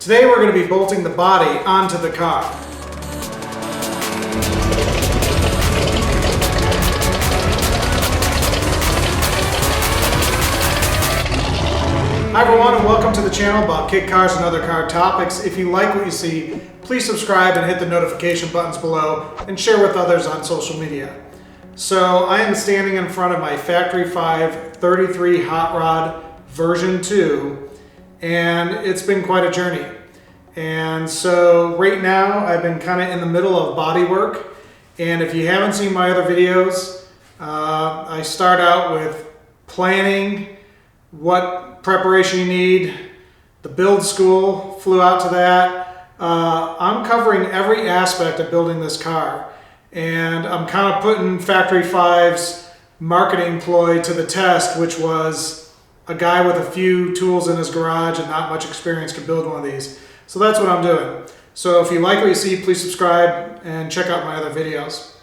Today we're going to be bolting the body onto the car. Hi everyone, and welcome to the channel about kit cars and other car topics. If you like what you see, please subscribe and hit the notification buttons below and share with others on social media. So I am standing in front of my Factory 5 33 Hot Rod version 2, and it's been quite a journey. And so right now I've been kind of in the middle of body work, and if you haven't seen my other videos, I start out with planning what preparation you need, the build school, flew out to that. I'm covering every aspect of building this car, and I'm kind of putting Factory 5's marketing ploy to the test, which was a guy with a few tools in his garage and not much experience could build one of these. So that's what I'm doing. So if you like what you see, please subscribe and check out my other videos.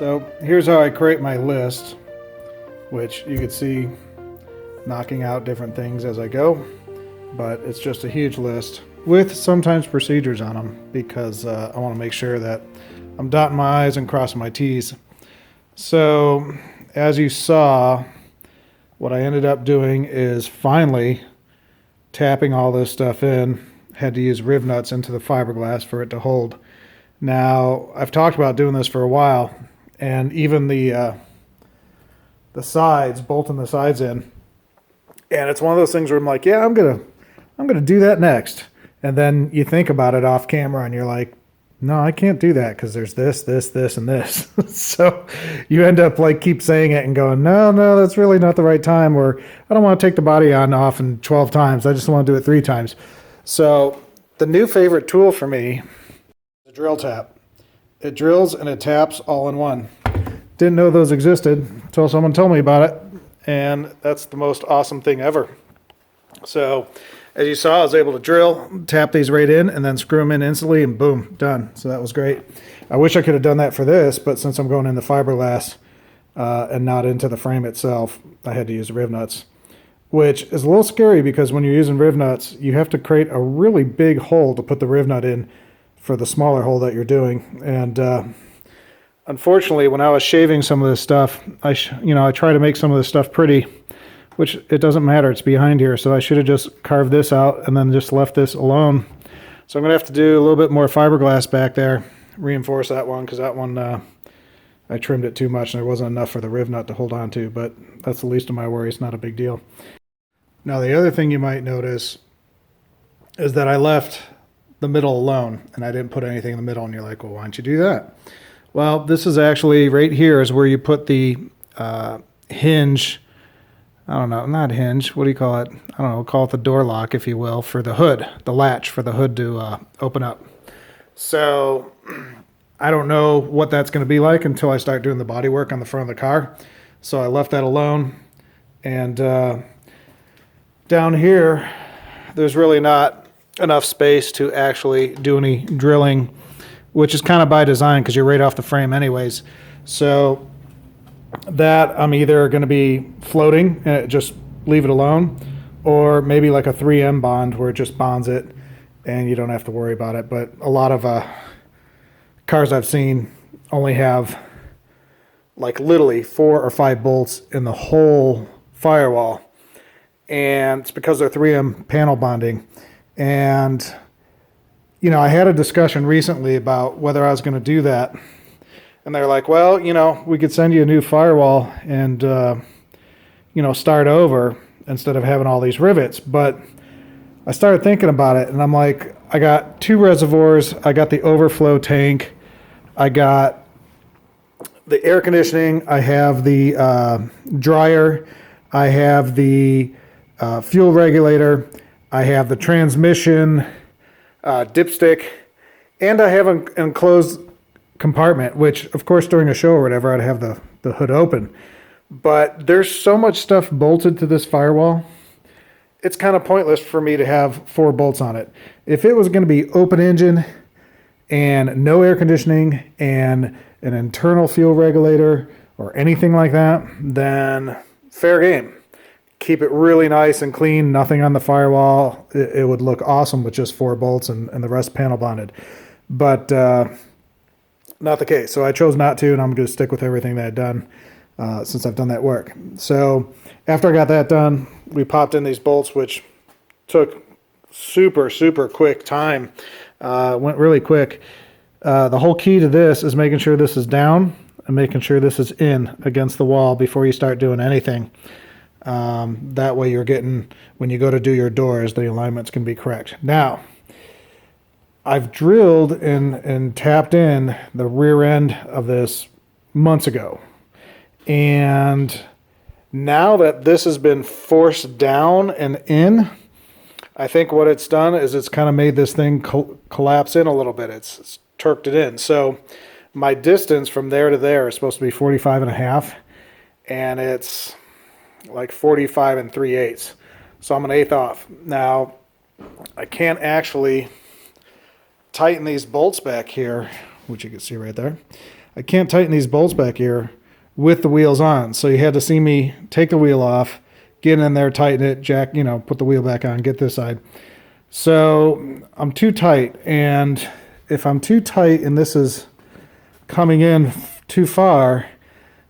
So here's how I create my list, which you can see knocking out different things as I go, but it's just a huge list with sometimes procedures on them because I want to make sure that I'm dotting my I's and crossing my T's. So as you saw, what I ended up doing is finally tapping all this stuff in. Had to use riv nuts into the fiberglass for it to hold. Now, I've talked about doing this for a while, and even the sides, bolting the sides in. And it's one of those things where I'm like, yeah, I'm gonna do that next. And then you think about it off camera and you're like, no, I can't do that because there's this, and this. So you end up like keep saying it and going, no, that's really not the right time, or I don't want to take the body on off in 12 times. I just want to do it 3 times. So the new favorite tool for me, the drill tap. It drills and it taps all in one. Didn't know those existed until someone told me about it, and that's the most awesome thing ever. So as you saw, I was able to drill, tap these right in, and then screw them in instantly, and boom, done. So that was great. I wish I could have done that for this, but since I'm going into fiberglass and not into the frame itself, I had to use riv nuts, which is a little scary because when you're using riv nuts, you have to create a really big hole to put the riv nut in for the smaller hole that you're doing. And unfortunately, when I was shaving some of this stuff, I try to make some of this stuff pretty, which it doesn't matter, it's behind here, so I should have just carved this out and then just left this alone. So I'm going to have to do a little bit more fiberglass back there, reinforce that one, because that one, I trimmed it too much and there wasn't enough for the riv nut to hold on to, but that's the least of my worries, not a big deal. Now the other thing you might notice is that I left the middle alone and I didn't put anything in the middle, and you're like, well, why don't you do that? Well, this is actually right here is where you put the hinge. I don't know, not hinge, what do you call it? I don't know, call it the door lock, if you will, for the hood, the latch for the hood to open up. So I don't know what that's going to be like until I start doing the body work on the front of the car. So I left that alone. And down here, there's really not enough space to actually do any drilling, which is kind of by design because you're right off the frame anyways. So that I'm either going to be floating and just leave it alone, or maybe like a 3M bond where it just bonds it and you don't have to worry about it. But a lot of cars I've seen only have like literally 4 or 5 bolts in the whole firewall, and it's because they're 3M panel bonding. And I had a discussion recently about whether I was going to do that. And they're like, well, we could send you a new firewall and, start over instead of having all these rivets. But I started thinking about it, and I'm like, I got 2 reservoirs. I got the overflow tank. I got the air conditioning. I have the dryer. I have the fuel regulator. I have the transmission dipstick. And I have an enclosed compartment, which of course during a show or whatever I'd have the hood open, but there's so much stuff bolted to this firewall, it's kind of pointless for me to have 4 bolts on it. If it was going to be open engine and no air conditioning and an internal fuel regulator or anything like that, then fair game. Keep it really nice and clean, nothing on the firewall. It would look awesome with just 4 bolts and the rest panel bonded, but not the case. So I chose not to, and I'm going to stick with everything that I've done since I've done that work. So after I got that done, we popped in these bolts, which took super quick time. Went really quick. The whole key to this is making sure this is down and making sure this is in against the wall before you start doing anything. That way you're getting, when you go to do your doors, the alignments can be correct. Now, I've drilled and tapped in the rear end of this months ago. And now that this has been forced down and in, I think what it's done is it's kind of made this thing collapse in a little bit. It's turked it in. So my distance from there to there is supposed to be 45.5, and it's like 45 3/8. So I'm an eighth off. Now, I can't actually tighten these bolts back here, which you can see right there. I can't tighten these bolts back here with the wheels on. So you had to see me take the wheel off, get in there, tighten it, jack, put the wheel back on, get this side. So I'm too tight, and if I'm too tight and this is coming in too far,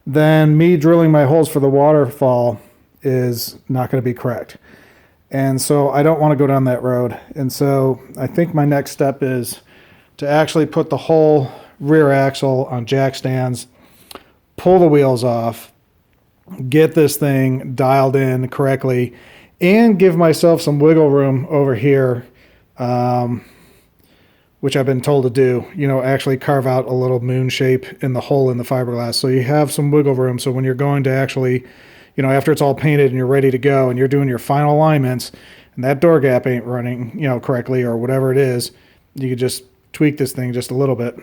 then me drilling my holes for the waterfall is not going to be correct. And so I don't want to go down that road. And so I think my next step is to actually put the whole rear axle on jack stands, pull the wheels off, get this thing dialed in correctly, and give myself some wiggle room over here, which I've been told to do, actually carve out a little moon shape in the hole in the fiberglass. So you have some wiggle room. So when you're going to actually, after it's all painted and you're ready to go and you're doing your final alignments and that door gap ain't running, correctly or whatever it is, you could just tweak this thing just a little bit.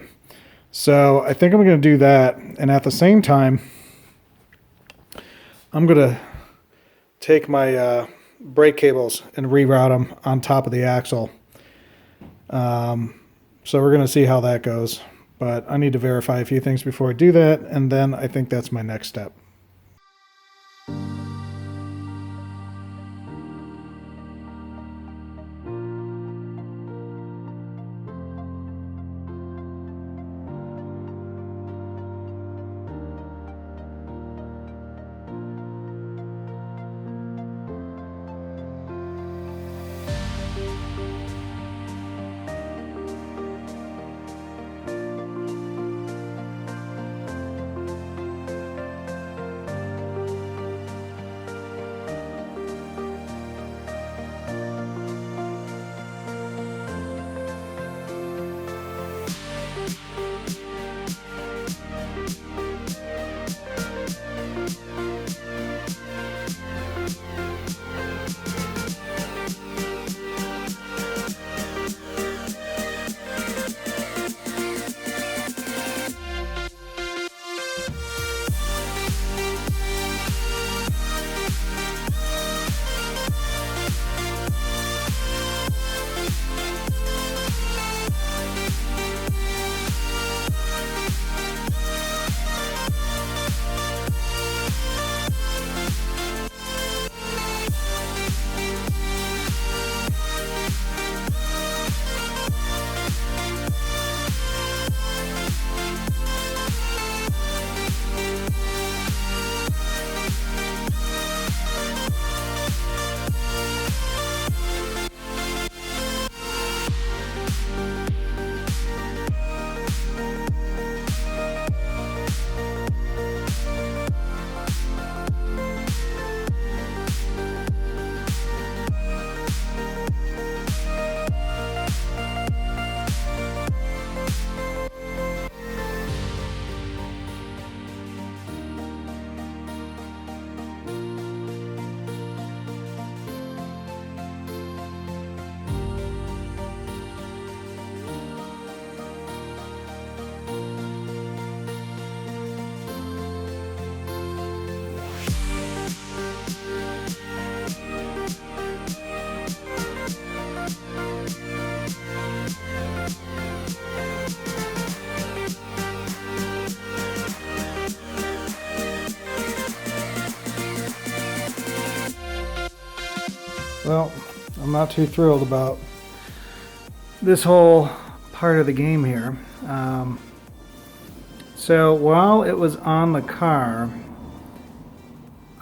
So I think I'm going to do that. And at the same time, I'm going to take my brake cables and reroute them on top of the axle. So we're going to see how that goes, but I need to verify a few things before I do that, and then I think that's my next step. Well, I'm not too thrilled about this whole part of the game here. So while it was on the car,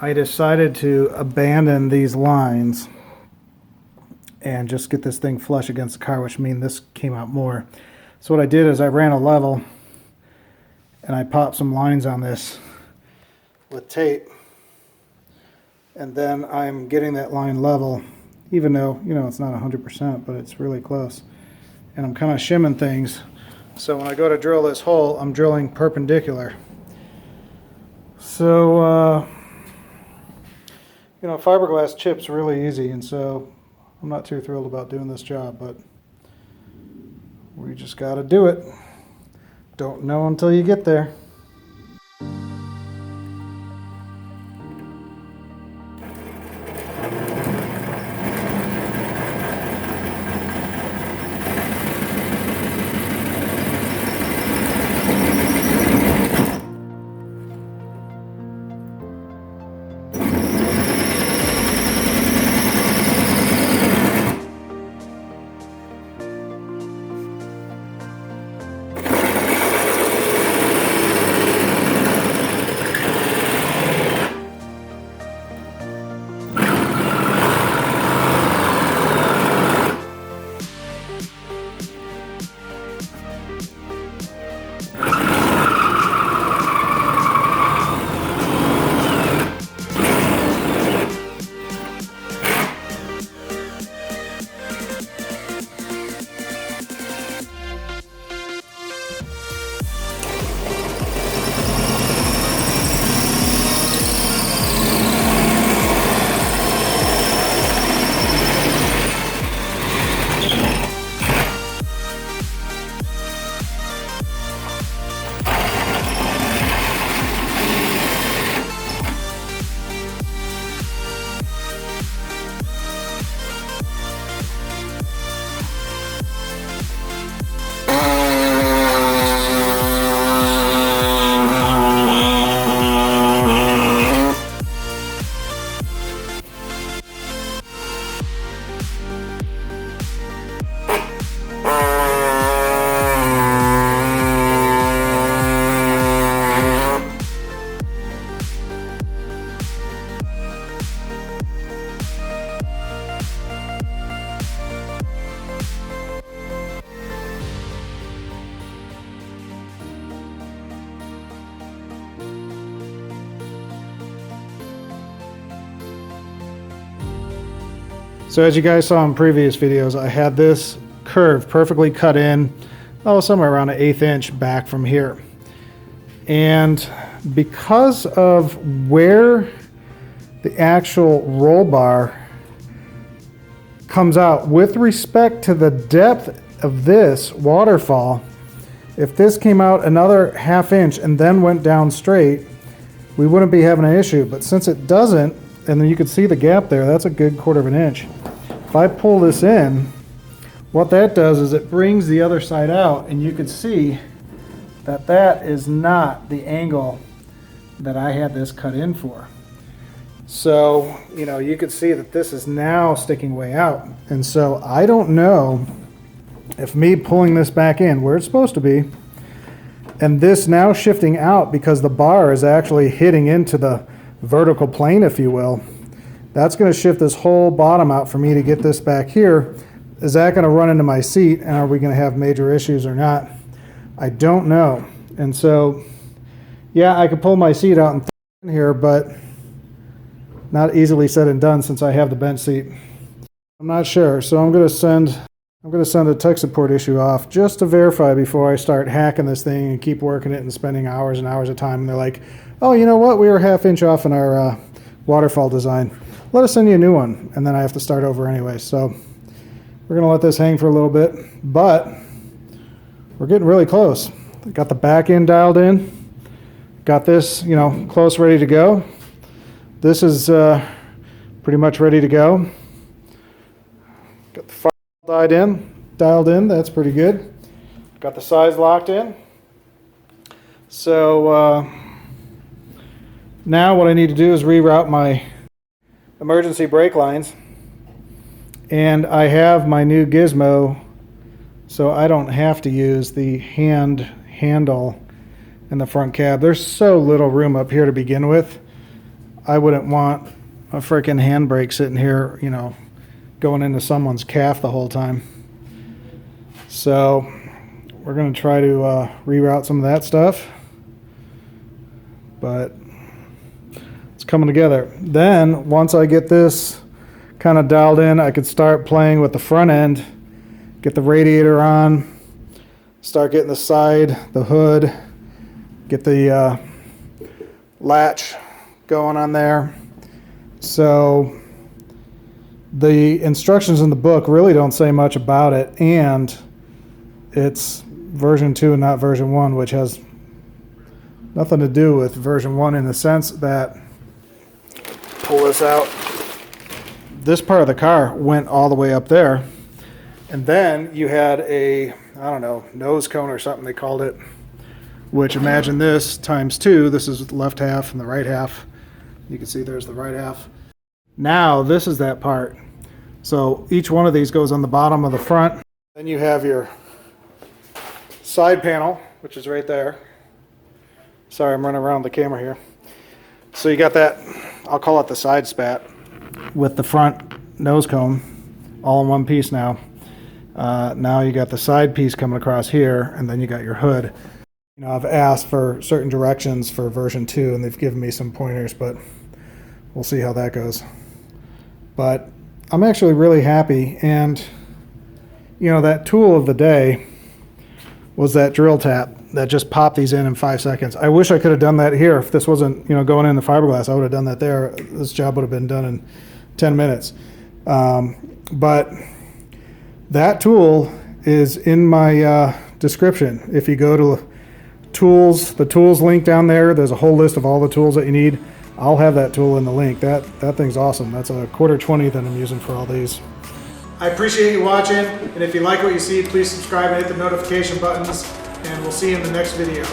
I decided to abandon these lines and just get this thing flush against the car, which means this came out more. So what I did is I ran a level and I popped some lines on this with tape, and then I'm getting that line level, even though it's not 100%, but it's really close. And I'm kind of shimming things, so when I go to drill this hole, I'm drilling perpendicular. So fiberglass chips really easy, and so I'm not too thrilled about doing this job, but we just got to do it. Don't know until you get there. So as you guys saw in previous videos, I had this curve perfectly cut in, somewhere around an 1/8 inch back from here. And because of where the actual roll bar comes out with respect to the depth of this waterfall, if this came out another 1/2 inch and then went down straight, we wouldn't be having an issue. But since it doesn't, and then you can see the gap there, that's a good 1/4 inch. If I pull this in, what that does is it brings the other side out, and you can see that that is not the angle that I had this cut in for. So, you can see that this is now sticking way out. And so I don't know if me pulling this back in where it's supposed to be, and this now shifting out because the bar is actually hitting into the vertical plane, if you will, that's going to shift this whole bottom out for me to get this back here. Is that going to run into my seat, and are we going to have major issues or not? I don't know. And so, yeah, I could pull my seat out in here, but not easily said and done since I have the bench seat. I'm not sure, so I'm going to send a tech support issue off just to verify before I start hacking this thing and keep working it and spending hours and hours of time. And they're like, oh, you know what? We were 1/2 inch off in our waterfall design. Let us send you a new one. And then I have to start over anyway. So we're going to let this hang for a little bit, but we're getting really close. Got the back end dialed in. Got this, close, ready to go. This is pretty much ready to go. Got the fire dialed in. That's pretty good. Got the size locked in. So now what I need to do is reroute my emergency brake lines. And I have my new gizmo, so I don't have to use the handle in the front cab. There's so little room up here to begin with. I wouldn't want a freaking handbrake sitting here, going into someone's calf the whole time. So we're going to try to reroute some of that stuff, but it's coming together. Then once I get this kind of dialed in, I could start playing with the front end, get the radiator on, start getting the side, the hood, get the latch going on there. So the instructions in the book really don't say much about it, and it's version 2 and not version 1, which has nothing to do with version 1 in the sense that, pull this out, this part of the car went all the way up there, and then you had a, I don't know, nose cone or something they called it, which, imagine this times 2. This is the left half and the right half. You can see there's the right half. Now this is that part. So each one of these goes on the bottom of the front. Then you have your side panel, which is right there. Sorry, I'm running around the camera here. So you got that, I'll call it the side spat, with the front nose cone all in one piece now. Now you got the side piece coming across here, and then you got your hood. I've asked for certain directions for version 2, and they've given me some pointers, but we'll see how that goes. But I'm actually really happy, and that tool of the day was that drill tap that just popped these in 5 seconds. I wish I could have done that here. If this wasn't going in the fiberglass, I would have done that there. This job would have been done in 10 minutes. But that tool is in my description. If you go to tools, the tools link down there, there's a whole list of all the tools that you need. I'll have that tool in the link. That thing's awesome. That's a 1/4 that I'm using for all these. I appreciate you watching, and if you like what you see, please subscribe and hit the notification buttons, and we'll see you in the next video.